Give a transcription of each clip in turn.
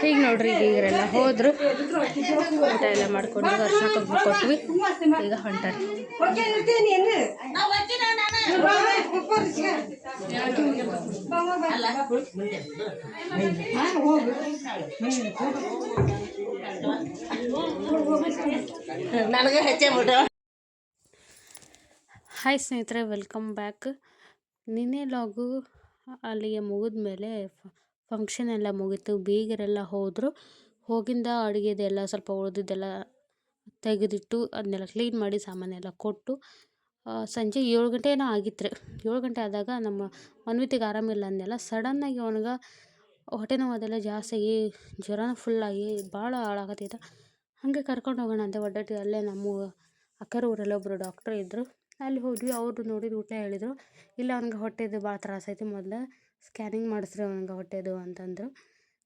ಈಗ ನೋಡ್ರಿ ಈಗರೆಲ್ಲ ಹೋದ್ರು, ಊಟ ಎಲ್ಲ ಮಾಡ್ಕೊಂಡು ಅರ್ಶಿನ ಕುಂಕುಮ ಕೊಟ್ವಿ, ಈಗ ಹೊಂಟಾರಿ. ನನಗೆ ಹೆಚ್ಚೇಬಿಟ್ಟ. ಹಾಯ್ ಸ್ನೇಹಿತರೆ, ವೆಲ್ಕಮ್ ಬ್ಯಾಕ್. ನಿನ್ನೆ ಲಾಗು ಅಲ್ಲಿಗೆ ಮುಗಿದ ಮೇಲೆ ಫಂಕ್ಷನ್ ಎಲ್ಲ ಮುಗೀತು, ಬೀಗರೆಲ್ಲ ಹೋದರು. ಹೋಗಿಂದ ಅಡುಗೆದೆಲ್ಲ ಸ್ವಲ್ಪ ಉಳಿದಿದ್ದೆಲ್ಲ ತೆಗೆದಿಟ್ಟು ಅದನ್ನೆಲ್ಲ ಕ್ಲೀನ್ ಮಾಡಿ ಸಾಮಾನೆಲ್ಲ ಕೊಟ್ಟು ಸಂಜೆ 7 ಗಂಟೆ ಏನೋ ಆಗಿತ್ತು ರೀ. 7 ಗಂಟೆ ಆದಾಗ ನಮ್ಮ ಮನ್ವಿತಿಗೆ ಆರಾಮಿಲ್ಲ ಅಂದೆಲ್ಲ, ಸಡನ್ನಾಗಿ ಅವನಿಗೆ ಹೊಟ್ಟೆ ನೋವು ಅದೆಲ್ಲ ಜಾಸ್ತಿಯಾಗಿ ಜ್ವರನ ಫುಲ್ಲಾಗಿ ಭಾಳ ಹಾಳಾಗತ್ತೈತೆ. ಹಾಗೆ ಕರ್ಕೊಂಡು ಹೋಗೋಣ ಅಂತ ಒಡ್ಡಾಟಿ ಅಲ್ಲೇ ನಮ್ಮ ಅಕ್ಕರ ಊರಲ್ಲಿ ಒಬ್ಬರು ಡಾಕ್ಟ್ರ್ ಇದ್ದರು, ಅಲ್ಲಿ ಹೋದ್ವಿ. ಅವ್ರು ನೋಡಿದ ಊಟ ಹೇಳಿದರು, ಇಲ್ಲ ಅವ್ನಿಗೆ ಹೊಟ್ಟೆದು ಭಾಳ ತ್ರಾಸೈತಿ, ಮೊದಲು ಸ್ಕ್ಯಾನಿಂಗ್ ಮಾಡಿಸ್ರಿ ಅವ್ನಿಗೆ ಹೊಟ್ಟೆದು ಅಂತಂದರು.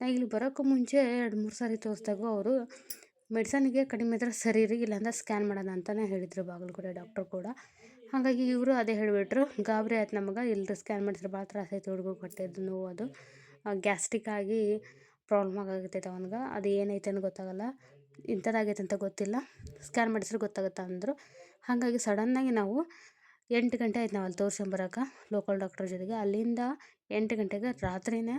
ನಾ ಇಲ್ಲಿ ಬರೋಕ್ಕೂ ಮುಂಚೆ 2-3 ಸಾರಿ ತೋರಿಸ್ದಾಗ ಅವರು ಮೆಡಿಸನ್ಗೆ ಕಡಿಮೆ ಇದ್ರೆ ಸರಿ ರೀ, ಇಲ್ಲಾಂದ್ರೆ ಸ್ಕ್ಯಾನ್ ಮಾಡೋಣ ಅಂತಲೇ ಹೇಳಿದರು ಬಾಗಲಕೋಟೆ ಡಾಕ್ಟ್ರು ಕೂಡ. ಹಾಗಾಗಿ ಇವರು ಅದೇ ಹೇಳಿಬಿಟ್ರು. ಗಾಬರಿ ಆಯ್ತು ನಮಗೆ, ಇಲ್ಲರಿ ಸ್ಕ್ಯಾನ್ ಮಾಡಿದ್ರೆ ಭಾಳ ತ್ರಾಸೈತಿ ಹುಡುಗಗೆ ಹೊಟ್ಟೆದು ನೋವು, ಅದು ಗ್ಯಾಸ್ಟ್ರಿಕ್ ಆಗಿ ಪ್ರಾಬ್ಲಮ್ ಆಗತ್ತೈತೆ ಅವ್ನಿಗೆ, ಅದು ಏನೈತೆ ಅಂತ ಗೊತ್ತಾಗಲ್ಲ, ಇಂಥದ್ದಾಗೈತೆ ಅಂತ ಗೊತ್ತಿಲ್ಲ, ಸ್ಕ್ಯಾನ್ ಮಾಡಿಸ್ರೆ ಗೊತ್ತಾಗುತ್ತೆ ಅಂದರು. ಹಾಗಾಗಿ ಸಡನ್ನಾಗಿ ನಾವು 8 ಗಂಟೆ ಆಯ್ತು ನಾವು ಅಲ್ಲಿ ತೋರ್ಸ್ಕೊಂಬರೋಕೆ ಲೋಕಲ್ ಡಾಕ್ಟ್ರ್ ಜೊತೆಗೆ. ಅಲ್ಲಿಂದ 8 ಗಂಟೆಗೆ ರಾತ್ರಿನೇ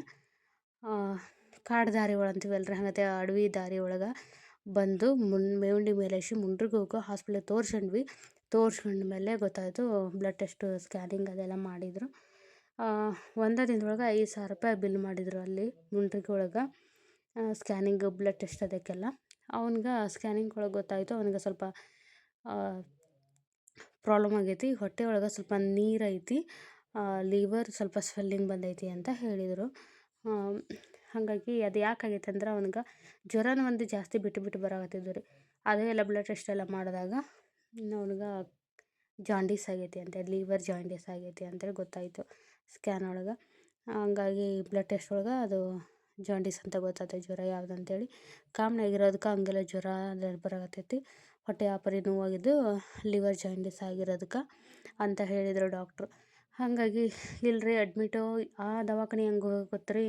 ಕಾಡು ದಾರಿ ಒಳಗೆ ಅಂತೀವಲ್ರಿ, ಹಂಗತೆ ಅಡವಿ ದಾರಿ ಒಳಗೆ ಬಂದು ಮೇವುಂಡಿ ಮೇಲೆ ಮುಂಡ್ರಿಗೆ ಹೋಗೋ ಹಾಸ್ಪಿಟ್ಲಿಗೆ ತೋರಿಸ್ಕೊಂಡ ಮೇಲೆ ಗೊತ್ತಾಯಿತು. ಬ್ಲಡ್ ಟೆಸ್ಟು ಸ್ಕ್ಯಾನಿಂಗ್ ಅದೆಲ್ಲ ಮಾಡಿದರು. ಒಂದೇ ದಿನದೊಳಗೆ 5,000 ರೂಪಾಯಿ ಬಿಲ್ ಮಾಡಿದರು ಅಲ್ಲಿ ಮುಂಡ್ರಿಗೆ ಒಳಗೆ, ಸ್ಕ್ಯಾನಿಂಗ್ ಬ್ಲಡ್ ಟೆಸ್ಟ್ ಅದಕ್ಕೆಲ್ಲ. ಅವ್ನಿಗೆ ಸ್ಕ್ಯಾನಿಂಗ್ ಒಳಗೆ ಗೊತ್ತಾಯಿತು ಅವ್ನಿಗೆ ಸ್ವಲ್ಪ ಪ್ರಾಬ್ಲಮ್ ಆಗೈತಿ, ಹೊಟ್ಟೆ ಒಳಗೆ ಸ್ವಲ್ಪ ನೀರು ಐತಿ, ಲಿವರ್ ಸ್ವಲ್ಪ ಸ್ವೆಲ್ಲಿಂಗ್ ಬಂದೈತಿ ಅಂತ ಹೇಳಿದರು. ಹಾಗಾಗಿ ಅದು ಯಾಕಾಗೈತೆ ಅಂದ್ರೆ ಅವ್ನಿಗೆ ಜ್ವರನ ಒಂದು ಜಾಸ್ತಿ ಬಿಟ್ಟು ಬರಾಕತ್ತಿದ್ದು ರೀ. ಅದೇ ಎಲ್ಲ ಬ್ಲಡ್ ಟೆಸ್ಟ್ ಎಲ್ಲ ಮಾಡಿದಾಗ ಅವ್ನಿಗೆ ಜಾಂಡೀಸ್ ಆಗೈತಿ ಅಂತ, ಲಿವರ್ ಜಾಂಡೀಸ್ ಆಗೈತಿ ಅಂತೇಳಿ ಗೊತ್ತಾಯಿತು ಸ್ಕ್ಯಾನ್ ಒಳಗೆ. ಹಂಗಾಗಿ ಬ್ಲಡ್ ಟೆಸ್ಟ್ ಒಳಗೆ ಅದು ಜಾಂಡೀಸ್ ಅಂತ ಗೊತ್ತಾಯ್ತು, ಜ್ವರ ಯಾವ್ದು ಅಂತೇಳಿ. ಕಾಮನ್ ಆಗಿರೋದಕ್ಕೆ ಹಂಗೆಲ್ಲ ಜ್ವರ ಅದೆಲ್ಲ ಬರಾಕತ್ತೈತಿ, ಹೊಟ್ಟೆ ಆಪರಿ ನೋವಾಗಿದ್ದು ಲಿವರ್ ಜಾಂಡೀಸ್ ಆಗಿರೋದಕ್ಕೆ ಅಂತ ಹೇಳಿದರು ಡಾಕ್ಟ್ರು. ಹಾಗಾಗಿ ಇಲ್ಲರಿ ಅಡ್ಮಿಟು ಆ ದವಾಖಾನೆ ಹೆಂಗೆ ಗೊತ್ತ್ರಿ,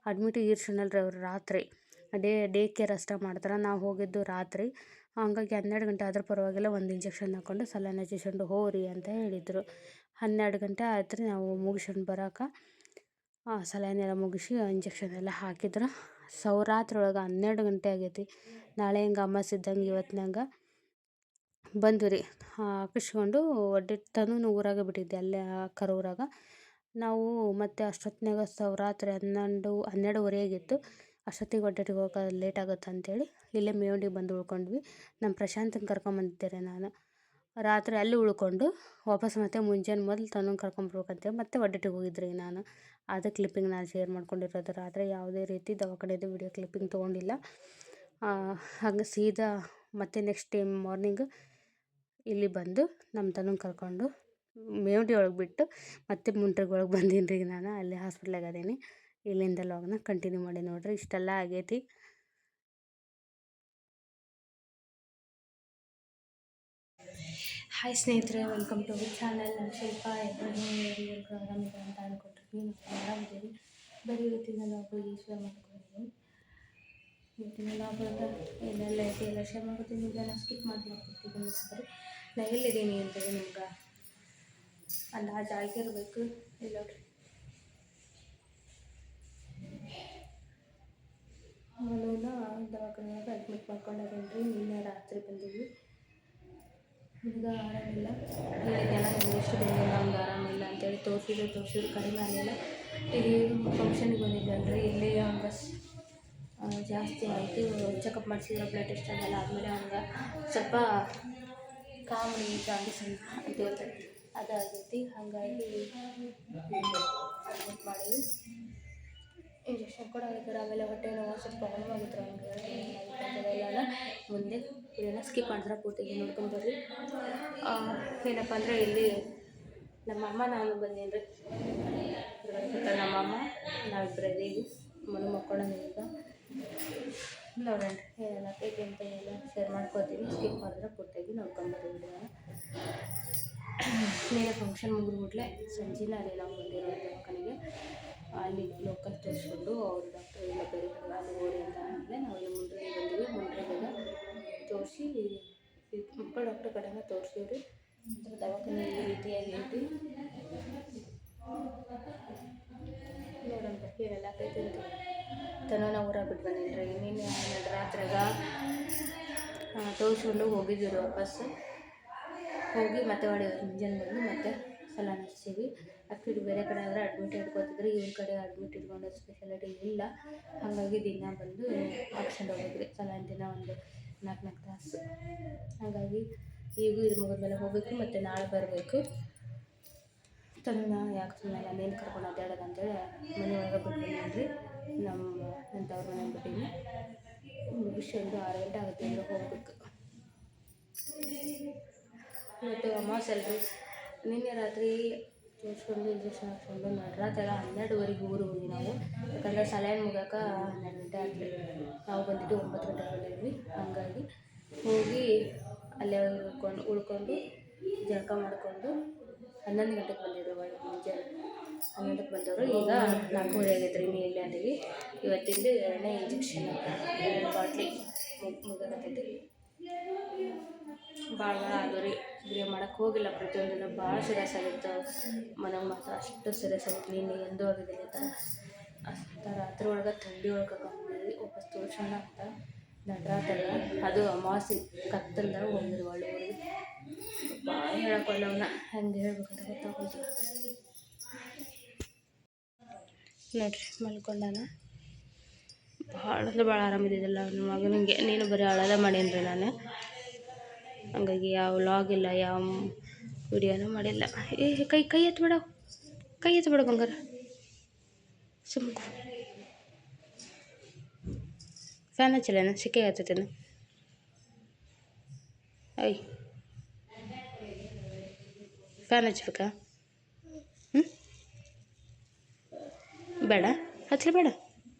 ಅಡ್ಮಿಟು ಇರ್ಸನಲ್ರಿ ಅವ್ರು ರಾತ್ರಿ ಡೇ ಕೇರ್ ಅಷ್ಟೇ ಮಾಡ್ತಾರೆ. ನಾವು ಹೋಗಿದ್ದು ರಾತ್ರಿ, ಹಂಗಾಗಿ 12 ಗಂಟೆ ಆದರೂ ಪರವಾಗಿಲ್ಲ, ಒಂದು ಇಂಜೆಕ್ಷನ್ ಹಾಕ್ಕೊಂಡು ಸಲೈನ್ ಹಚ್ಚಿಸ್ಕೊಂಡು ಹೋಗ್ರಿ ಅಂತ ಹೇಳಿದರು. 12 ಗಂಟೆ ಆಯ್ತು ರೀ ನಾವು ಮುಗಿಸ್ಕೊಂಡು ಬರೋಕೆ. ಸಲೈನ್ ಎಲ್ಲ ಮುಗಿಸಿ ಇಂಜೆಕ್ಷನ್ ಎಲ್ಲ ಹಾಕಿದ್ರು. ರಾತ್ರಿ ಒಳಗೆ 12 ಗಂಟೆ ಆಗೈತಿ. ನಾಳೆ ಹಿಂಗೆ ಅಮಾವಾಸ್ಯೆ ಇದ್ದಂಗೆ ಇವತ್ತಿನಂಗೆ ಬಂದ್ವಿ ರೀ. ಹಾಕಿಸ್ಕೊಂಡು ತನೂ ಊರಾಗೆ ಬಿಟ್ಟಿದ್ದೆ, ಅಲ್ಲೇ ಅಕ್ಕರ ಊರಾಗ. ನಾವು ಮತ್ತು ಅಷ್ಟೊತ್ತಿನಾಗ ರಾತ್ರಿ 12-12:30 ಆಗಿತ್ತು. ಅಷ್ಟೊತ್ತಿಗೆ ಒಡ್ಡಾಟಿಗೆ ಹೋಗೋಕೆ ಲೇಟ್ ಆಗುತ್ತೆ ಅಂತೇಳಿ ಇಲ್ಲೇ ಮೇವಂಡಿಗೆ ಬಂದು ಉಳ್ಕೊಂಡ್ವಿ. ನಮ್ಮ ಪ್ರಶಾಂತನ ಕರ್ಕೊಂಬಂದಿದ್ದೆ ರೀ ನಾನು. ರಾತ್ರಿ ಅಲ್ಲಿ ಉಳ್ಕೊಂಡು ವಾಪಸ್ ಮತ್ತೆ ಮುಂಜಾನೆ ಮೊದಲು ತನಗೆ ಕರ್ಕೊಂಬರ್ಬೇಕಂತೇಳಿ ಮತ್ತೆ ಒಡ್ಡಾಟಿಗೆ ಹೋಗಿದ್ರಿ ನಾನು. ಅದು ಕ್ಲಿಪ್ಪಿಂಗ್ ನಾನು ಶೇರ್ ಮಾಡ್ಕೊಂಡಿರೋದು. ರಾತ್ರಿ ಯಾವುದೇ ರೀತಿ ದವಾಖಾನೆದು ವಿಡಿಯೋ ಕ್ಲಿಪ್ಪಿಂಗ್ ತೊಗೊಂಡಿಲ್ಲ. ಹಾಗೆ ಸೀದಾ ಮತ್ತೆ ನೆಕ್ಸ್ಟ್ ಟೈಮ್ ಮಾರ್ನಿಂಗ್ ಇಲ್ಲಿ ಬಂದು ನಮ್ಮ ತನಗೆ ಕರ್ಕೊಂಡು ಮೇವಂಡಿ ಒಳಗೆ ಬಿಟ್ಟು ಮತ್ತೆ ಮುಂಡ್ರಿಗೆ ಒಳಗೆ ಬಂದೀನಿ ರೀ ನಾನು. ಅಲ್ಲಿ ಹಾಸ್ಪಿಟ್ಲಾಗ ಅದೀನಿ. ಇಲ್ಲಿಂದ ಲಾಗ್ನ ಕಂಟಿನ್ಯೂ ಮಾಡಿ ನೋಡಿರಿ. ಇಷ್ಟೆಲ್ಲ ಆಗೈತಿ. ಹಾಯ್ ಸ್ನೇಹಿತರೆ, ವೆಲ್ಕಮ್ ಟು ಮೈ ಚಾನಲ್. ನಾನು ಶಿಲ್ಪ. ಎಲ್ಲರೂ ಆರಾಮಿದೆ ಅಂತ ಅಂದ್ಕೊಟ್ಟಿರ್ತೀನಿ. ಆರಾಮಿದ್ದೀವಿ. ಬರೀ ಇವತ್ತಿನ ಲಾಗು ಶೇರ್ ಮಾಡ್ಕೊಂಡಿದ್ದೀನಿ. ಇವತ್ತಿನ ಲಾಗ್ ಏನೆಲ್ಲ ಐತಿ ಎಲ್ಲ ಶೇರ್ ಮಾಡ್ಕೊತೀನಿ. ಇದೆಲ್ಲ ಸ್ಕಿಪ್ ಮಾಡ್ಕೊಡ್ತೀನಿ. ನಾ ಎಲ್ಲಿದ್ದೀನಿ ಅಂತೇಳಿ ನಿಮ್ಗೆ ಅಂದಾಜು ಆಗಿರಬೇಕು. ಇಲ್ಲ ನೋಡ್ರಿ, ಅವನನ್ನ ದವಾಖಾನೆಯಾಗ ಅಡ್ಮಿಟ್ ಮಾಡ್ಕೊಂಡಿದ್ದೀನಿ. ನಿನ್ನೆ ರಾತ್ರಿ ಬಂದಿದ್ವಿ. ಈಗ ಆರಾಮಿಲ್ಲ ಹೇಳಿದ್ದೆಲ್ಲ ನನಗೆ ಎಷ್ಟು ದಿನದಿಂದ ಒಂದು ಆರಾಮಿಲ್ಲ ಅಂತೇಳಿ ತೋರಿಸಿದ್ರು ಕಡಿಮೆ ಆಗಲಿಲ್ಲ. ಇಲ್ಲಿ ಫಂಕ್ಷನಿಗೆ ಬಂದಿದ್ದಲ್ರಿ, ಇಲ್ಲಿ ಅವ್ನಿಗೆ ಜಾಸ್ತಿ ಆಯಿತು. ಚೆಕಪ್ ಮಾಡಿಸಿದ್ರು, ಬ್ಲಡ್ ಟೆಸ್ಟ್ ಅದೆಲ್ಲ ಆದಮೇಲೆ ಅವ್ನಿಗೆ ಸ್ವಲ್ಪ ಕಾಮಣಿ ಜಾಂಡೀಸ್ ಅಂತ ಹೇಳ್ತಾರೆ, ಅದಾಗೈತಿ. ಹಾಗಾಗಿ ಅಡ್ಮಿಟ್ ಮಾಡಿದ್ವಿ. ಇಂಜೆಕ್ಷನ್ ಕೂಡ ಆಗಿದ್ರು. ಆಮೇಲೆ ಹೊಟ್ಟೆ ನೋವು ಸ್ವಲ್ಪ ಪ್ರಾಬ್ಲಮ್ ಆಗಿತ್ತು ಅವ್ನಿಗೆ. ಎಲ್ಲ ಮುಂದೆ ಇದೆಲ್ಲ ಸ್ಕಿಪ್ ಮಾಡಿದ್ರೆ ಪೂರ್ತಿಗೆ ನೋಡ್ಕೊಂಡು ಬರ್ರಿ. ಏನಪ್ಪ ಅಂದರೆ ಇಲ್ಲಿ ನಮ್ಮ ಅಮ್ಮ ನಾನು ಬಂದೀನಿ ರೀ. ನಮ್ಮ ಅಮ್ಮ ನಾವಿಬ್ಬರೇ ಇದೀವಿ. ಮಕ್ಕೊಳ್ಳೋಣ ಈಗ ನೋಡೋಣ ಏನೆಲ್ಲ ಐತಿ ಅಂತ ಎಲ್ಲ ಶೇರ್ ಮಾಡ್ಕೊತೀನಿ. ಸ್ಕಿಪ್ ಮಾಡಿದ್ರೆ ಪೂರ್ತಿಯಾಗಿ ನೋಡ್ಕೊಂಬರ್ರಿ ವಿಡಿಯೋನ. ಬೇರೆ ಫಂಕ್ಷನ್ ಮುಗಿದ್ಬಿಟ್ಲೆ ಸಂಜೆನ ಅಲ್ಲಿ ನಾವು ಬಂದಿರೋ ದವಾಖಾನೆಗೆ ಅಲ್ಲಿ ಲೋಕಲ್ ತೋರಿಸ್ಕೊಂಡು ಅವ್ರು ಡಾಕ್ಟರ್ ಇಲ್ಲ ಬೇರೆ ಕಡೆ ಅಲ್ಲಿ ಹೋಗಿ ಅಂತ ಮಕ್ಕ ಡಾಕ್ಟರ್ ಕಡೆನ ತೋರಿಸಿವ್ರಿ. ದವಾಖಾನೆ ಈ ರೀತಿಯಾಗಿ ಐತಿ ನೋಡೋಣ ಏನೆಲ್ಲ ಆಕೈತಿ ಅಂತ. ತನನ ಊರಾಗ ಬಿಟ್ಟು ಬಂದಿನ್ರಿ. ನಿನ್ನೆ ರಾತ್ರಿಯಾಗ ತೋರಿಸ್ಕೊಂಡು ಹೋಗಿದ್ದೀವಿ ವಾಪಸ್. ಹೋಗಿ ಮತ್ತೆ ಹೊಡೆ ಮುಂಜಾನೆ ಬಂದು ಮತ್ತೆ ಸಲಾನ್ ಹಚ್ತೀವಿ. ಆ್ಯಕ್ಚುಲಿ ಬೇರೆ ಕಡೆ ಆದರೆ ಅಡ್ಮಿಟ್ ಇಟ್ಕೊತಿದ್ರು, ಇವ್ರ ಕಡೆ ಅಡ್ಮಿಟ್ ಇಟ್ಕೊಂಡು ಸ್ಪೆಷಾಲಿಟಿ ಇಲ್ಲ. ಹಾಗಾಗಿ ದಿನ ಬಂದು ಹಾಕ್ಸ್ಕೊಂಡು ಹೋಗಿದ್ವಿ ಸಲಾನ್ ದಿನ ಒಂದು 4 ತಾಸು. ಹಾಗಾಗಿ ಈಗೂ ಇದು ಮುಗಿದ್ಮೇಲೆ ಹೋಗಬೇಕು, ಮತ್ತು ನಾಳೆ ಬರಬೇಕು. ತನ್ನ ಯಾಕೆ ಸುಮ್ಮನೆ ನಾನೇನು ಕರ್ಕೊಂಡು ಅಡ್ಡಾಡೋದು ಅಂತೇಳಿ ಮನೆಯೊಳಗೆ ಬಿಟ್ಟು ಬಂದಿದ್ರಿ. ನನ್ನ ತವ್ರ ಮನೆಗೆ ಬಿಟ್ಟಿನಿ. ಮುಗಿಸ್ಕೊಂಡು 6 ಗಂಟೆ ಆಗುತ್ತೆ ಅಂದರೆ ಹೋಗ್ಬೇಕು. ಇವತ್ತು ಅಮಾವಾಸ್ಯೆ ಅಲ್ರಿ. ನಿನ್ನೆ ರಾತ್ರಿ ತೋರಿಸ್ಕೊಂಡು ಇಂಜೆಕ್ಷನ್ ಹಾಕ್ಸ್ಕೊಂಡು ರಾತ್ರಿ 12ವರೆಗೆ ಊರಿಗೆ ಹೋಗಿ ನಾವು. ಯಾಕಂದ್ರೆ ಸಲಾನ್ ಮುಗಿಯೋಕೆ 12 ಗಂಟೆ ಆಗ್ತದೆ. ನಾವು ಬಂದಿದ್ದು 9 ಗಂಟೆಗೆ ಬಂದಿದ್ವಿ. ಹಾಗಾಗಿ ಹೋಗಿ ಅಲ್ಲೇ ಉಳ್ಕೊಂಡು ಜಳಕ ಮಾಡಿಕೊಂಡು 11 ಗಂಟೆಗೆ ಬಂದಿದ್ರು. ಮುಂಜಾನೆ 11ಕ್ಕೆ ಬಂದವರು. ಈಗ 4:30 ಆಗೈತೆ ರೀ. ಇನ್ನೂ ಇಲ್ಲೇ ಅಂತೀವಿ. ಇವತ್ತಿಂದ 2ನೇ ಇಂಜೆಕ್ಷನ್ 2 ಬಾಟ್ಲಿ ಮುಗಿಯಕತ್ತೈತಿ. ಭಾಳ ಅದು ರೀ. ಬಿರಿಯ ಮಾಡೋಕ್ಕೆ ಹೋಗಿಲ್ಲ. ಪ್ರತಿಯೊಂದನ್ನು ಭಾಳ ಸೀರಿಯಸ್ ಆಗಿತ್ತು. ಮನೆಗೆ ಮಾತ್ರ ಅಷ್ಟು ಸೀರಿಯಸ್ ಆಗಿತ್ತು. ನಿನ್ನೆ ಎಂದೂ ಆಗಿದ್ದಿಲ್ಲ ಈ ಥರ. ಅಷ್ಟು ರಾತ್ರಿ ಒಳಗೆ ಥಂಡಿ ಒಳಗೆ ಕರ್ಕೊಂಡ್ಬಂದಿದ್ವಿ ವಾಪಸ್ ತೋರ್ಸೋಣ ಅಂತ. ನಟರಾತ್ರಿ ಅದು ಅಮಾವಾಸ್ಯೆ ಕತ್ತಲ್ದಾಗ ಹೋಗಿದ್ರು ಒಳ್ಳೆ ಊರಿಗೆ. ಭಾಳ ಹೇಳಕ್ಕೊಳ್ಳ ಅವನ್ನ ಹೆಂಗೆ ಹೇಳ್ಬೇಕಂತ ಗೊತ್ತಾಗೋದಿಲ್ಲ ನೋಡ್ರಿ. ಮಲ್ಕೊಂಡಾನ. ಭಾಳ ಅಂದ್ರೆ ಭಾಳ ಆರಾಮಿದ್ದಿದ್ದಿಲ್ಲ ನನ್ನ ಮಗನಿಗೆ. ನೀನು ಬರೀ ಅಳದ ಮಾಡೀನಿ ನಾನು. ಹಂಗಾಗಿ ಯಾವ ವ್ಲಾಗ್ ಇಲ್ಲ, ಯಾವ ವಿಡಿಯೋನೂ ಮಾಡಿಲ್ಲ. ಕೈ ಎತ್ಬೇಡ, ಕೈ ಎತ್ಬೇಡ ಬಂಗಾರ. ಸುಮ್ಕು ಫ್ಯಾನ್ ಹಚ್ಚಿಲ್ಲೇನ? ಸಿಕ್ಕೇ ಆಗ್ತೈತೇನು? ಫ್ಯಾನ್ ಹಚ್ಬೇಕಾ? ಬೇಡ ಹಚ್ಚಲಿ,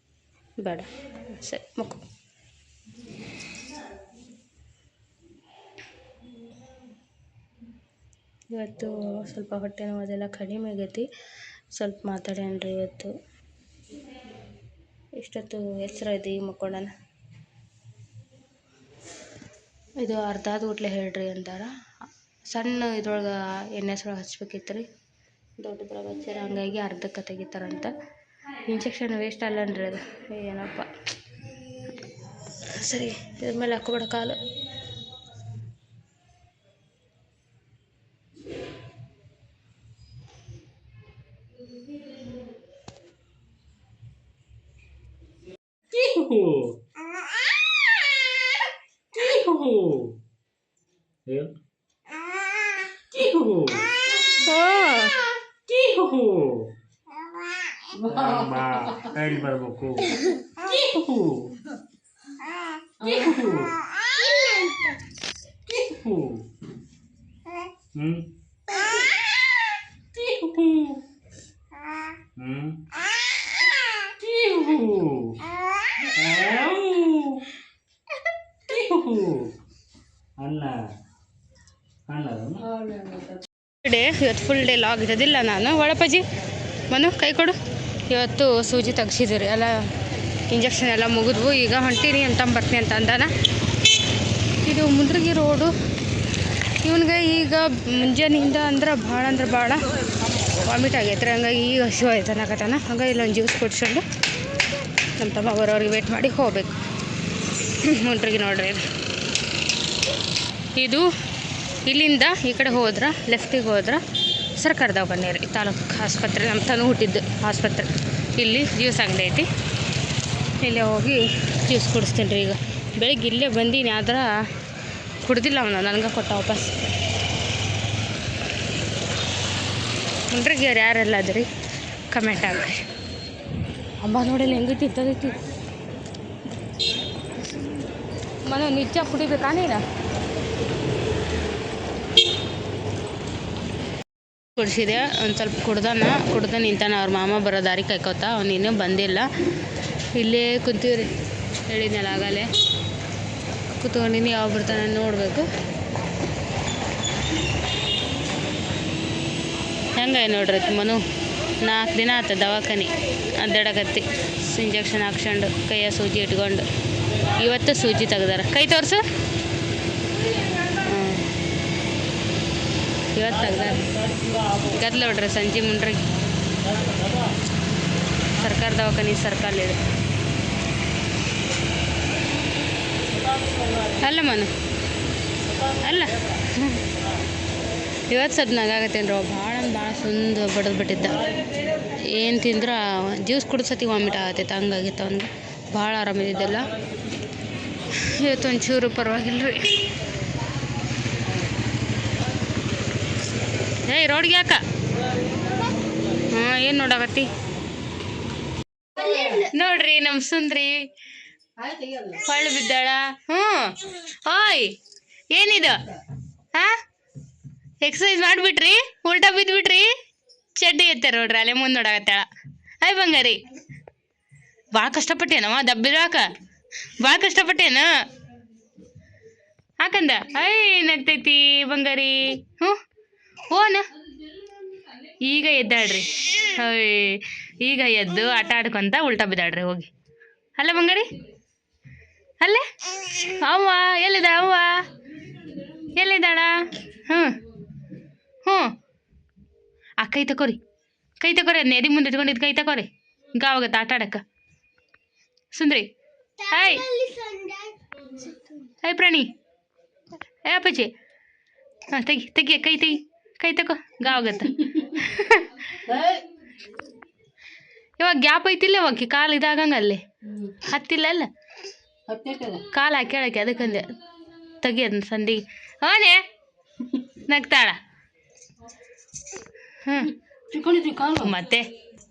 ಬೇಡ ಸರಿ ಮಕ್ಕಳು. ಇವತ್ತು ಸ್ವಲ್ಪ ಹೊಟ್ಟೆ ನೋವು ಅದೆಲ್ಲ ಕಡಿಮೆ ಆಗೈತಿ. ಸ್ವಲ್ಪ ಮಾತಾಡೇನ್ರಿ ಇವತ್ತು. ಇಷ್ಟೊತ್ತು ಎಚ್ಚರ ಇದೆ ಈ ಮಕ್ಕೊಂಡನ. ಇದು ಅರ್ಧದ ಊಟ್ಲೆ ಹೇಳ್ರಿ ಅಂತಾರ. ಸಣ್ಣ ಇದ್ರೊಳಗೆ ಎಣ್ಣೆ ಹಚ್ಬೇಕಿತ್ತು ರೀ. ದೊಡ್ಡದ್ರಾಗ ಹಚ್ಚಾರ. ಹಂಗಾಗಿ ಅರ್ಧಕ್ಕೆ ತೆಗಿತಾರಂತ. ಇಂಜೆಕ್ಷನ್ ವೇಸ್ಟ್ ಅಲ್ಲನ್ರಿ ಅದು. ಏನಪ್ಪ ಸರಿ. ಇದ್ರ ಮೇಲೆ ಹಾಕೋಬೇಡ ಕಾಲು. ಬರಬೇಕು. ಇವತ್ತು ಫುಲ್ ಡೇ ಲಾಗ್ ಇರೋದಿಲ್ಲ. ನಾನು ಒಳಪಜ್ಜಿ ಮನು ಕೈ ಕೊಡು. ಇವತ್ತು ಸೂಜಿ ತೆಗ್ಸಿದ್ದೀರಿ ಎಲ್ಲ, ಇಂಜೆಕ್ಷನ್ ಎಲ್ಲ ಮುಗಿದ್ವು. ಈಗ ಹೊಂಟೀನಿ ಅಂತ ಬರ್ತೀನಿ ಅಂತ ಅಂದಾನ. ಇದು ಮುಂಡ್ರಗಿ ರೋಡು. ಇವನಿಗೆ ಈಗ ಮುಂಜಾನೆಯಿಂದ ಅಂದ್ರೆ ಭಾಳ ವಾಮಿಟ್ ಆಗೈತೆ ರೀ. ಹಂಗಾಗಿ ಈಗ ಹಸಿವು ಆಯ್ತು ಅನ್ನಕತ್ತಾನ. ಹಂಗಾಗಿ ಇಲ್ಲೊಂದು ಜ್ಯೂಸ್ ಕುಡ್ಸ್ಕೊಂಡು ನಮ್ಮ ತಮ್ಮ ಬರೋರಿಗೆ ವೇಟ್ ಮಾಡಿ ಹೋಗ್ಬೇಕು. ಮುಂಡ್ರಗಿ ನೋಡ್ರಿ, ಇದು ಇಲ್ಲಿಂದ ಈ ಕಡೆ ಹೋದ್ರೆ ಲೆಫ್ಟಿಗೆ ಹೋದ್ರೆ ಸರ್ಕಾರ ದವಾಖಾನೆ ರೀ, ತಾಲೂಕು ಆಸ್ಪತ್ರೆ. ನಮ್ಮ ತನು ಹುಟ್ಟಿದ್ದು ಆಸ್ಪತ್ರೆ. ಇಲ್ಲಿ ಜ್ಯೂಸ್ ಅಂಗಡಿ ಐತಿ. ಇಲ್ಲೇ ಹೋಗಿ ಜ್ಯೂಸ್ ಕುಡಿಸ್ತೀನಿ ರೀ. ಈಗ ಬೆಳಿಗ್ಗೆ ಇಲ್ಲೇ ಬಂದೀನಿ, ಆದ್ರೆ ಕುಡ್ದಿಲ್ಲ ಅವನು. ನನಗೆ ಕೊಟ್ಟ ವಾಪಸ್. ಮುಂಡ್ರಿಗೆ ಯಾರೆಲ್ಲ ಅದ್ರಿ ಕಮೆಂಟ್ ಆಗ್ರಿ. ಅಂಬ ನೋಡಿಲ್ಲ ಹೆಂಗೆ ತಿಂತದೈತಿ. ಮನೆ ನಿಜ ಕುಡಿಬೇಕಾ ನೀನು? ಕುಡಿಸಿದೆ. ಒಂದು ಸ್ವಲ್ಪ ಕುಡ್ದ ನಿಂತಾನ. ಅವ್ರ ಮಾಮ ಬರೋ ದಾರಿ ಕಾಯ್ಕೋತ. ಅವ್ನು ಇನ್ನೂ ಬಂದಿಲ್ಲ. ಇಲ್ಲೇ ಕುಂತೀವ್ರಿ, ಹೇಳಿದ್ನಲ್ಲ ಆಗಲೇ ಕೂತ್ಕೊಂಡಿನಿ. ಯಾವ ಬರ್ತಾನೆ ನೋಡಬೇಕು. ಹೆಂಗೆ ನೋಡ್ರಿ ಮನು, 4 ದಿನ ಆತ ದವಾಖಾನೆ ಅಡ್ಡಾಡಕತ್ತಿ. ಇಂಜೆಕ್ಷನ್ ಹಾಕ್ಸ್ಕೊಂಡು ಕೈಯ ಸೂಜಿ ಇಟ್ಕೊಂಡು. ಇವತ್ತು ಸೂಜಿ ತೆಗ್ದಾರ. ಕೈ ತೋರಿಸು. ಇವತ್ತು ತೆಗ್ದಾರ ಗದ್ಲ ನೋಡ್ರಿ ಸಂಜೆ ಮುಂಡ್ರಿಗೆ ಸರ್ಕಾರ ದವಾಖಾನೆ ಸರ್ಕಲ್ ಇದೆ ಅಲ್ಲ ಮನು ಅಲ್ಲ ಇವತ್ತು ಸದ್ ನಗಾಗತ್ತೇನ್ರಿ ಭಾಳ ಸುಂದ ಬಡದು ಬಿಟ್ಟಿದ್ದ ಏನು ತಿಂದ್ರೆ ಜ್ಯೂಸ್ ಕುಡಿಸತಿ ವಾಮಿಟ್ ಆಗತ್ತೈತೆ ಹಂಗಾಗಿತ್ತು ಅವ್ನಿಗೆ ಭಾಳ ಆರಾಮಿದ್ದಿದ್ದಿಲ್ಲ ಇವತ್ತು ಒಂಚೂರು ಪರವಾಗಿಲ್ಲ ರೀ ಏಯ್ ರೋಡ್ಗೆ ಯಾಕ ಹಾಂ ಏನು ನೋಡಾಕತ್ತಿ ನೋಡ್ರಿ ನಮ್ಮ ಸುಂದ್ರಿ ಹೊಳ್ಳು ಬಿದ್ದಾಳ ಹ್ಞೂ ಓಯ್ ಏನಿದು ಹಾಂ ಎಕ್ಸಸೈಸ್ ಮಾಡಿಬಿಟ್ರಿ ಉಲ್ಟಾ ಬಿದ್ದುಬಿಟ್ರಿ ಚಡ್ಡಿ ಎತ್ತಾರ ನೋಡ್ರಿ ಅಲ್ಲೇ ಮುಂದೆ ನೋಡಾಕತ್ತಾಳ ಅಯ್ಯ ಬಂಗಾರಿ ಭಾಳ ಕಷ್ಟಪಟ್ಟೇನವ ದಬ್ಬಿರಾಕ ಭಾಳ ಕಷ್ಟಪಟ್ಟೇನ ಹಾಕಂದ ಅಯ್ಯ ಏನಾಗ್ತೈತಿ ಬಂಗಾರಿ ಹ್ಞೂ ಓನ ಈಗ ಎದ್ದಾಳ್ರಿ ಅಯ್ಯ ಈಗ ಎದ್ದು ಆಟ ಆಡ್ಕೊಂತ ಉಲ್ಟಾ ಬಿದ್ದಾಳ್ರಿ ಹೋಗಿ ಅಲ್ಲ ಬಂಗಾರಿ ಅಲ್ಲೇ ಅವ್ವ ಎಲ್ಲಿದ್ದಾಳ ಅವ್ವ ಎಲ್ಲಿದ್ದಾಳ ಹ್ಞೂ ಹ್ಞೂ ಆ ಕೈ ತಕೋರಿ ಅದನ್ನ ಎದಿ ಮುಂದೆ ಇಟ್ಕೊಂಡಿದ್ದು ಕೈ ತಕೋರಿ ಗಾವಾಗತ್ತೆ ಆಟ ಆಡಕ್ಕೆ ಸುಂದ್ರಿ ಹಾಯ್ ಹಾಯ್ ಪ್ರಾಣಿ ಏ ಅಪ್ಪಾಜಿ ಹಾಂ ತೆಗಿ ಕೈ ತಗೋ ಗಾವಾಗತ್ತೆ ಇವಾಗ ಗ್ಯಾಪ್ ಐತಿಲ್ಲ ಅವಾಕಿ ಕಾಲು ಇದಾಗಂಗ ಅಲ್ಲಿ ಹತ್ತಿಲ್ಲ ಅಲ್ಲ ಕಾಲು ಹಾಕಿ ಹೇಳಕ್ಕೆ ಅದಕ್ಕಂದೆ ತೆಗಿ ಅದನ್ನ ಸಂದಿಗೆ ಅವನೇ ನಗ್ತಾಳ ಹ್ಞೂ ಮತ್ತೆ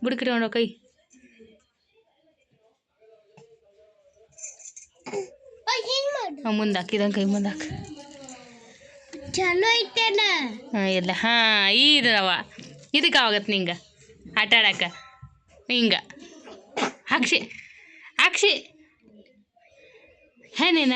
ಬುಡ್ಕಿಟ್ಕೊಂಡ ಕೈ ಮುಂದಾಕ ಇದಂಗೆ ಕೈ ಮುಂದಾಕ ಚಲೋ ಐತೇನ ಹಾಂ ಇಲ್ಲ ಹಾಂ ಇದವ ಇದಕ್ಕೆ ಆವಾಗತ್ತೆ ನಿಂಗೆ ಆಟ ಆಡಕ್ಕೆ ಹಿಂಗೆ ಅಕ್ಷಿ ಏನೇನ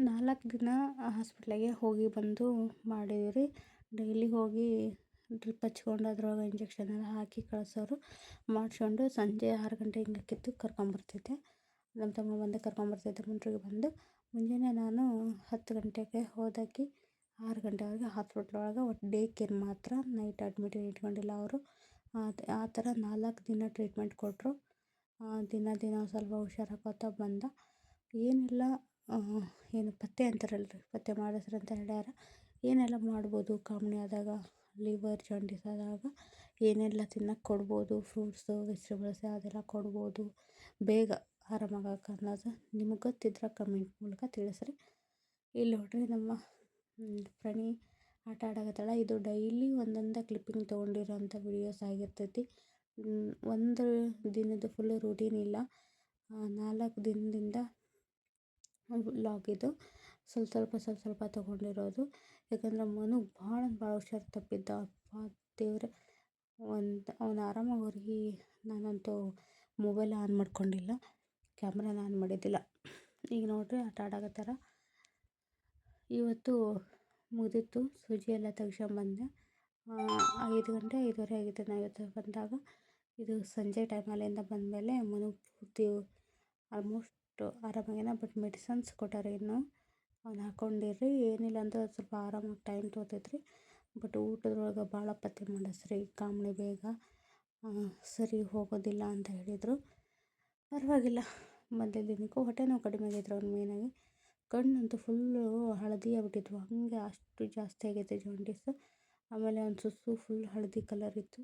ನಾಲ್ಕು ದಿನ ಹಾಸ್ಪಿಟ್ಲಿಗೆ ಹೋಗಿ ಬಂದು ಮಾಡಿದ್ವಿ ರೀ ಡೈಲಿ ಹೋಗಿ ಡ್ರಿಪ್ ಹಚ್ಕೊಂಡು ಅದ್ರೊಳಗೆ ಇಂಜೆಕ್ಷನ್ ಎಲ್ಲ ಹಾಕಿ ಕಳಿಸೋರು ಮಾಡಿಸ್ಕೊಂಡು ಸಂಜೆ 6 ಗಂಟೆ ಹಿಂಗಕ್ಕಿತ್ತು ಕರ್ಕೊಂಬರ್ತಿದ್ದೆ ನಮ್ಮ ತಮ್ಮ ಬಂದು ಕರ್ಕೊಂಬರ್ತಿದ್ದೆ ಮುಂಡ್ರಿಗೆ ಬಂದು ಮುಂಜಾನೆ ನಾನು 10 ಗಂಟೆಗೆ ಹೋದಾಕಿ 6 ಗಂಟೆವರೆಗೆ ಹಾಸ್ಪಿಟ್ಲ್ ಒಳಗೆ ಒಟ್ಟು ಡೇ ಕೇರ್ ಮಾತ್ರ ನೈಟ್ ಅಡ್ಮಿಟ್ ಇಟ್ಕೊಂಡಿಲ್ಲ ಅವರು ಆ ಥರ 4 ದಿನ ಟ್ರೀಟ್ಮೆಂಟ್ ಕೊಟ್ಟರು ದಿನ ಸ್ವಲ್ಪ ಹುಷಾರಾಗೋತ ಬಂದ ಏನೆಲ್ಲ ಏನು ಪತ್ತೆ ಅಂತಾರಲ್ರಿ ಪತ್ತೆ ಮಾಡಿಸ್ರಿ ಅಂತ ಹೇಳ್ಯಾರ ಏನೆಲ್ಲ ಮಾಡ್ಬೋದು ಕಾಮಣಿ ಆದಾಗ ಲಿವರ್ ಜಾಂಡೀಸ್ ಆದಾಗ ಏನೆಲ್ಲ ತಿನ್ನಕ್ಕೆ ಕೊಡ್ಬೋದು ಫ್ರೂಟ್ಸು ವೆಜಿಟೇಬಲ್ಸ್ ಅದೆಲ್ಲ ಕೊಡ್ಬೋದು ಬೇಗ ಆರಾಮಾಗಕ್ಕೆ ಅನ್ನೋದು ನಿಮಗೆ ಗೊತ್ತಿದ್ರೆ ಕಮೆಂಟ್ ಮೂಲಕ ತಿಳಿಸ್ರಿ ಇಲ್ಲಿ ನೋಡ್ರಿ ನಮ್ಮ ಪ್ರಾಣಿ ಆಟ ಆಡಕತ್ತಾಳ ಇದು ಡೈಲಿ ಒಂದೊಂದು ಕ್ಲಿಪ್ಪಿಂಗ್ ತೊಗೊಂಡಿರೋಂಥ ವಿಡಿಯೋಸ್ ಆಗಿರ್ತೈತಿ ಒಂದು ದಿನದ ಫುಲ್ಲು ರೂಟೀನ್ ಇಲ್ಲ 4 ದಿನದಿಂದ ವ್ಲಾಗ್ ಇದು ಸ್ವಲ್ಪ ತೊಗೊಂಡಿರೋದು ಯಾಕಂದ್ರೆ ಮನು ಭಾಳ ಹುಷಾರು ತಪ್ಪಿದ್ದ ದೇವ್ರೆ ಅವನು ಆರಾಮಾಗಿ ಅವ್ರಿಗೆ ನಾನಂತೂ ಮೊಬೈಲ್ ಆನ್ ಮಾಡ್ಕೊಂಡಿಲ್ಲ ಕ್ಯಾಮ್ರಾನ ಆನ್ ಮಾಡಿದ್ದಿಲ್ಲ ಈಗ ನೋಡ್ರಿ ಆಟ ಆಡಕತ್ತಾರ ಇವತ್ತು ಮುಗಿದಿತ್ತು ಸೂಜಿ ಎಲ್ಲ ತೆಗ್ಸ್ಕೊಂಬಂದೆ 5 ಗಂಟೆ 5:30 ಆಗಿತ್ತು ನಾವು ಇವತ್ತು ಬಂದಾಗ ಇದು ಸಂಜೆ ಟೈಮಲ್ಲಿಂದ ಬಂದಮೇಲೆ ಮನು ಪೂರ್ತಿ ಆಲ್ಮೋಸ್ಟ್ ಆರಾಮಾಗೇನ ಬಟ್ ಮೆಡಿಸನ್ಸ್ ಕೊಟ್ಟಾರೆ ಇನ್ನು ಅವ್ನು ಹಾಕ್ಕೊಂಡಿರಿ ಏನಿಲ್ಲ ಅಂದ್ರೆ ಸ್ವಲ್ಪ ಆರಾಮಾಗಿ ಟೈಮ್ ತೊಗೊತೈತ್ರಿ ಬಟ್ ಊಟದೊಳಗೆ ಭಾಳ ಪತ್ತೆ ಮಾಡಿಸ್ರಿ ಕಾಮಣಿ ಬೇಗ ಸರಿ ಹೋಗೋದಿಲ್ಲ ಅಂತ ಹೇಳಿದರು ಪರವಾಗಿಲ್ಲ ಮೊದಲ ದಿನಕ್ಕೂ ಹೊಟ್ಟೆ ನೋವು ಕಡಿಮೆ ಆಗೈತ್ರಿ ಅವ್ನು ಮೇಯ್ನಾಗಿ ಕಣ್ಣಂತೂ ಫುಲ್ಲು ಹಳದಿ ಆಗ್ಬಿಟ್ಟಿದ್ವು ಹಾಗೆ ಅಷ್ಟು ಜಾಸ್ತಿ ಆಗೈತೆ ಜಾಂಡೀಸು ಆಮೇಲೆ ಅವ್ನು ಸುಸ್ಸು ಫುಲ್ ಹಳದಿ ಕಲರ್ ಇತ್ತು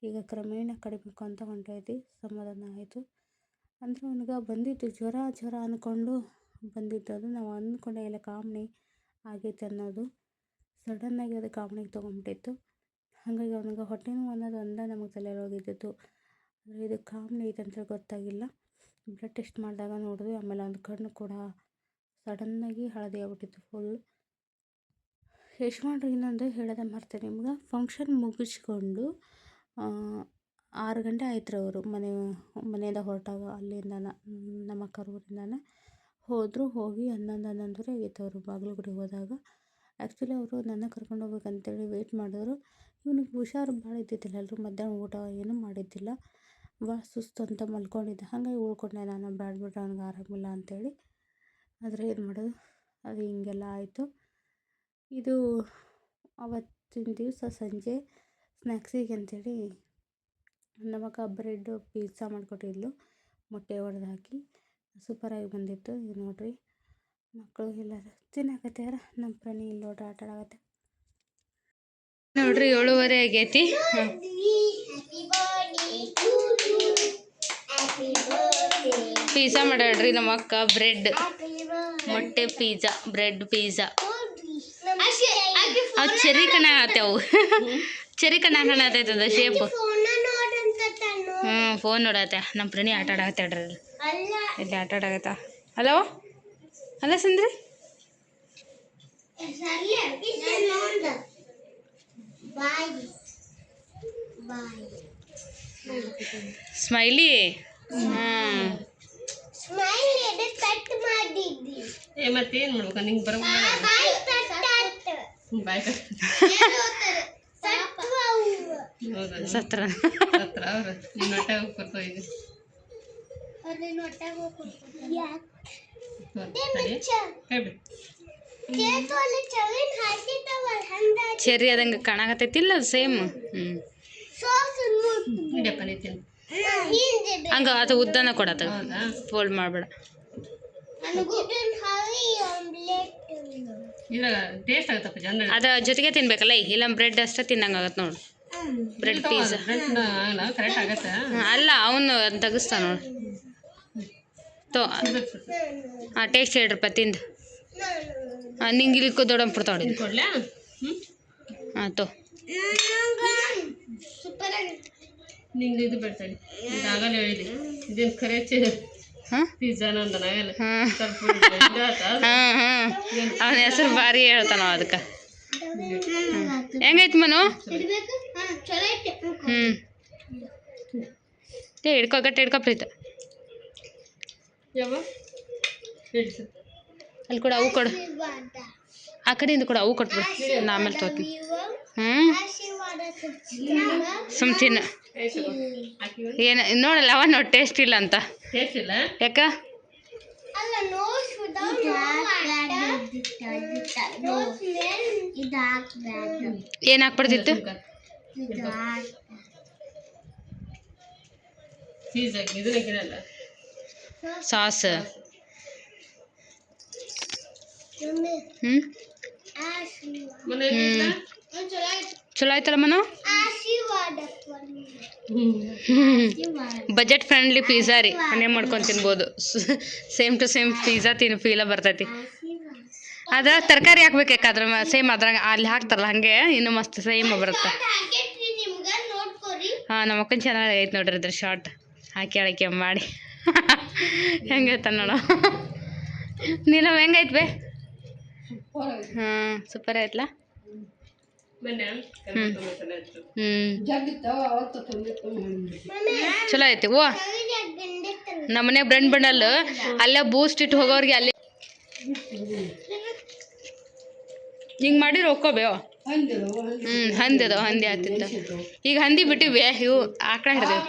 ಈಗ ಕ್ರಮೇಣ ಕಡಿಮೆ ಅಂತ ಹೊಂಟೈತಿ ಸಮಾಧಾನ ಆಯಿತು ಅಂದರೆ ಅವನಿಗೆ ಬಂದಿದ್ದು ಜ್ವರ ಅಂದ್ಕೊಂಡು ಬಂದಿದ್ದದು ನಾವು ಅಂದ್ಕೊಂಡೆ ಇಲ್ಲ ಕಾಮಣಿ ಆಗೈತೆ ಅನ್ನೋದು ಸಡನ್ನಾಗಿ ಅದು ಕಾಮಣಿಗೆ ತೊಗೊಂಬಿಟ್ಟಿತ್ತು ಹಾಗಾಗಿ ಅವನಿಗೆ ಹೊಟ್ಟೆ ನೋವು ಅನ್ನೋದು ಒಂದೇ ನಮಗೆ ತಲೆಯೊಳಗಿದ್ದಿತ್ತು ಆದರೆ ಇದು ಕಾಮಣಿ ಐತೆ ಅಂತ ಗೊತ್ತಾಗಿಲ್ಲ ಬ್ಲಡ್ ಟೆಸ್ಟ್ ಮಾಡಿದಾಗ ನೋಡಿದ್ವಿ ಆಮೇಲೆ ಒಂದು ಕಣ್ಣು ಕೂಡ ಸಡನ್ನಾಗಿ ಹಳದಿ ಆಗ್ಬಿಟ್ಟಿತ್ತು ಫುಲ್ ಯಶ್ಮಾನ್ರು ಇನ್ನೊಂದು ಹೇಳೋದೇ ಮರ್ತೆ ನಿಮ್ಗೆ ಫಂಕ್ಷನ್ ಮುಗಿಸ್ಕೊಂಡು 6 ಗಂಟೆ ಆಯ್ತು ರೀ ಅವರು ಮನೆಯಿಂದ ಹೊರಟಾಗ ಅಲ್ಲಿಂದ ನಮ್ಮ ಕರೂರಿಂದಾನೆ ಹೋಗಿ 11:30 ಆಗಿತ್ತು ಅವರು ಬಾಗಲಗುಡಿಗೆ ಹೋದಾಗ ಆ್ಯಕ್ಚುಲಿ ಅವರು ನನ್ನ ಕರ್ಕೊಂಡು ಹೋಗ್ಬೇಕಂತೇಳಿ ವೆಯ್ಟ್ ಮಾಡಿದ್ರು. ಇವನಿಗೆ ಹುಷಾರು ಭಾಳ ಇದ್ದಿದ್ದಿಲ್ಲ, ಎಲ್ಲರೂ ಮಧ್ಯಾಹ್ನ ಊಟ ಏನೂ ಮಾಡಿದ್ದಿಲ್ಲ, ಭಾಳ ಸುಸ್ತು ಅಂತ ಮಲ್ಕೊಂಡಿದ್ದೆ. ಹಾಗಾಗಿ ಉಳ್ಕೊಂಡೆ ನಾನು, ಬ್ಯಾಡ ಬಿಡ್ರಿ ಅವ್ನಿಗೆ ಆರಾಮಿಲ್ಲ ಅಂಥೇಳಿ. ಆದರೆ ಏನು ಮಾಡೋದು, ಅದು ಹೀಗೆಲ್ಲ ಆಯಿತು. ಇದು ಅವತ್ತಿನ ದಿವಸ ಸಂಜೆ ಸ್ನ್ಯಾಕ್ಸಿಗೆ ಅಂಥೇಳಿ ನಮ್ಮಕ್ಕ ಬ್ರೆಡ್ ಪಿಜ್ಜಾ ಮಾಡಿಕೊಟ್ಟಿದ್ಲು, ಮೊಟ್ಟೆ ಒಡೆದು ಹಾಕಿ. ಸೂಪರಾಗಿ ಬಂದಿತ್ತು. ಇದು ನೋಡಿರಿ, ಮಕ್ಕಳು ಎಲ್ಲರೂ ತಿನ್ನಕತ್ಯಾರ. ನಮ್ಮ ಪ್ರಾಣಿ ಇಲ್ಲಿ ನೋಡ್ರಿ ಆಟ ಆಡಕತ್ತೆ ನೋಡ್ರಿ. 7:30 ಆಗೈತಿ. ಪಿಜ್ಜಾ ಮಾಡ್ಯಾಳ್ರಿ ನಮ್ಮ ಅಕ್ಕ. ಬ್ರೆಡ್ ಮೊಟ್ಟೆ ಪಿಜ್ಜಾ, ಬ್ರೆಡ್ ಪಿಜ್ಜಾ. ಅವು ಚೆರಿ ಕಣ ಆತವು, ಚೆರಿ ಕಣ ಕಾಣತೈತದ ಶೇಪ್. ಫೋನ್ ನೋಡತ್ತೆ. ನಮ್ಮ ಪ್ರಾಣಿ ಆಟ ಆಡಕತ್ತಾಳ್ರಿ ಇಲ್ಲಿ, ಆಟ ಆಡಕತ್ತ. ಹಲೋ ಅಲ್ಲ ಸಂದ್ರಿ, ಸ್ಮೈಲಿ. ಮತ್ತೇನು ಮಾಡ್ಬೇಕು ನಿಂಗೆ ಬರಬೇಕು. ಸತ್ರ ಅವ್ರು ನಿನ್ನ ಹೊಟ್ಟೆ ಹೋಗ್ಬರ್ತಾವ ಈಗ. ಚೆರಿ ಅದಂಗೆ ಕಾಣಕತ್ತೈತಿಲ್ಲ, ಅದು ಸೇಮ್. ಹಂಗ ಅದು ಉದ್ದನ ಕೊಡತ್ತ, ಫೋಲ್ಡ್ ಮಾಡಬೇಡ. ಅದ ಜೊತೆಗೆ ತಿನ್ಬೇಕಲ್ಲ, ಇಲ್ಲ ಬ್ರೆಡ್ ಅಷ್ಟೇ ತಿನ್ನಂಗಾಗತ್ತೆ ನೋಡು. ಬ್ರೆಡ್ ಪಿಜ್ಜಾ ಅಲ್ಲ, ಅವನು ತೆಗಿಸ್ತಾನ ನೋಡು. ಹಾಂ, ಟೇಸ್ಟ್ ಹೇಳ್ರಪ್ಪ ತಿಂದು. ನಿಂಗೆ ಇಲ್ಲಿ ದೊಡ್ಡ ಪುಡ್ತಾಡಿ. ಹಾಂ ತೋ ನಿಂಗೆ ಇದು ಬಿಡ್ತಾಳೆ. ಆಗಲ್ಲ ಹೇಳಿದೆ ಇದೇನು ಖರೆ ಪಿಜ್ಜಾನ ಅಂತ ನಾವೆಲ್ಲ. ಹಾಂ ಅವನ ಹೆಸರು ಭಾರಿ ಹೇಳ್ತಾನ ಅದಕ್ಕೆ. ಹೆಂಗೈತಿ ಮನು? ಹಿಡ್ಕೊ, ಗಟ್ಟಿ ಹಿಡ್ಕೊ ಪ್ರೀತ. ಅಲ್ಲಿ ಕೂಡ ಅವು ಕೊಡು, ಆ ಕಡೆಯಿಂದ ಕೂಡ ಅವು ಕೊಟ್ಬಿಡು, ನಾ ಆಮೇಲೆ ತೋತೀನಿ. ಸುಮ್ತಿನ್ನ ಏನು ನೋಡಲ್ಲ, ಅವ ನೋಡಿ ಟೇಸ್ಟ್ ಇಲ್ಲ ಅಂತ. ಯಾಕ ಏನು ಹಾಕ್ಬಿಡ್ತಿತ್ತು? ಸಾಸ್. ಚಲೋ ಆಯ್ತಲ್ಲ ಮನು? ಬಜೆಟ್ ಫ್ರೆಂಡ್ಲಿ ಪಿಜ್ಜಾ ರೀ, ಮನೆ ಮಾಡ್ಕೊಂಡು ತಿನ್ಬೋದು. ಸೇಮ್ ಟು ಸೇಮ್ ಪಿಜ್ಜಾ ತಿನ್ನೋ ಫೀಲ ಬರ್ತೈತಿ. ಅದ್ರಾಗ ತರಕಾರಿ ಹಾಕ್ಬೇಕು, ಯಾಕಂದ್ರೆ ಸೇಮ್ ಅದ್ರಾಗ ಅಲ್ಲಿ ಹಾಕ್ತಾರಲ್ಲ ಹಾಗೆ ಇನ್ನೂ ಮಸ್ತ್ ಸೇಮ್ ಬರುತ್ತೆ. ಹಾಂ, ನಮ್ಮ ಅಕ್ಕನ ಚೆನ್ನಾಗಿ ಐತೆ ನೋಡ್ರಿ ಇದ್ರ ಶಾರ್ಟ್ ಹಾಕಿ ಮಾಡಿ. ಹೆಂಗೈತ ನೋಡ ನೀಲವ್, ಹೆಂಗೈತ್ ಬೇ? ಹಾಂ, ಸೂಪರ್ ಆಯ್ತಲ್ಲ. ಚಲೋ ಐತಿ. ಓ ನಮ್ಮನೆ ಬ್ರೆಡ್ ಬಂಡಲ್ ಅಲ್ಲೇ ಬೂಸ್ಟ್ ಇಟ್ಟು ಹೋಗೋರಿಗೆ ಅಲ್ಲಿ ಹಿಂಗೆ ಮಾಡಿ ರೊಕ್ಕೋಬೇವ. ಹಂದಿ ಅದಾವ, ಹಂದಿ ಆತಿತ್ತ. ಈಗ ಹಂದಿ ಬಿಟ್ಟಿವಿ, ಇವು ಆಕಳ ಹಿಡ್ದೇವು.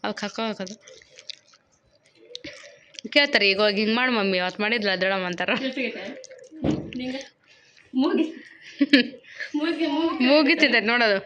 ಅವಕ್ಕೆ ಹಾಕೋದು ಕೇಳ್ತಾರೆ ಈಗ ಹೋಗಿ, ಹಿಂಗೆ ಮಾಡಿ ಮಮ್ಮಿ ಅವತ್ತು ಮಾಡಿದ್ಲ ದೊಡ್ಡಮ್ಮ ಅಂತಾರ. ಮೂಗಿತಿದ್ದ ನೋಡೋದು.